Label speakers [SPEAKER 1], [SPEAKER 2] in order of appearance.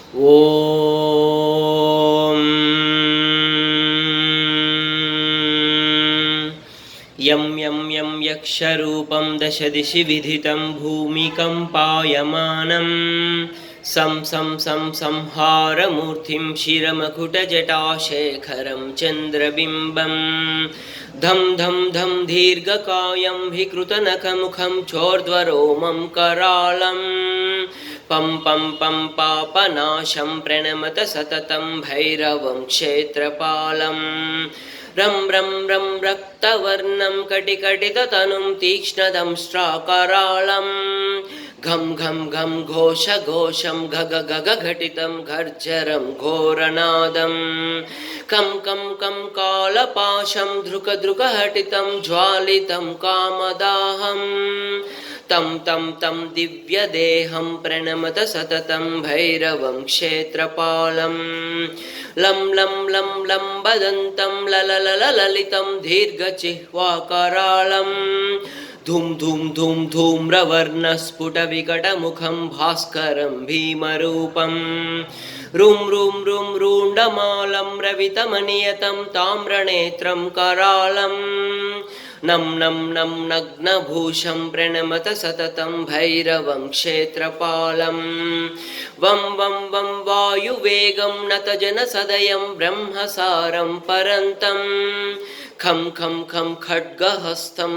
[SPEAKER 1] ಓಂ M M M ಯಕ್ಷರೂಪಂ ದಶದಿಶಿ ವಿಧಿತಂ ಭೂಮಿಕಂಪಾಯಮಾನಂ ಸಂ ಸಂ ಸಂ ಸಂಹಾರಮೂರ್ತಿಂ ಶಿರಮಕುಟಜಟಾಶೇಖರಂ ಚಂದ್ರಬಿಂಬಂ ಧಂ ಧಂ ಧಂ ದೀರ್ಘಕಾಯಂ ವಿಕೃತನಖಮುಖಂ ಚೋರ್ಧ್ವರೋಮಂ करालं ಪಂ ಪಂ ಪಂ ಪಾಪನಾಶಂ ಪ್ರಣಮತ ಸತತಂ ಭೈರವಂ ಕ್ಷೇತ್ರಪಾಲಂ ರಂ ರಂ ರಂ ರಕ್ತವರ್ಣಂ ಕಟಿಕಟಿತತನುಂ ತೀಕ್ಷ್ಣದಂಷ್ಟ್ರಾಕರಾಳಂ ಘಂ ಘಂ ಘಂ ಘೋಷ ಘೋಷಂ ಘಗ ಗಗ ಘಟಿತಂ ಘರ್ಜರಂ ಘೋರನಾದಂ ಕಂ ಕಂ ಕಂ ಕಾಲಪಾಶಂ ಧೃಕ ಧೃಕ ಹಟಿತಂ ಜ್ವಾಲಿತಂ ಕಾಮದಾಹಂ तं तं तं दिव्यदेहं प्रणमत सततं भैरवं क्षेत्रपालं लं लं लं लं वदन्तं लललललितं दीर्घजिह्वाकरालं धूम धूम धूम धूम्रवर्णस्फुटविकटमुखं भास्करं भीमरूपं रूं रूं रूं रूण्डमालं रवितमनियतं ताम्रनेत्रं करालं नं नं नं नग्नभूषं प्रणमत सततं भैरवं क्षेत्रपालं वं वं वं वायुवेगं नतजनसदयं ब्रह्मसारं परन्तं खं खं खं खड्गहस्तं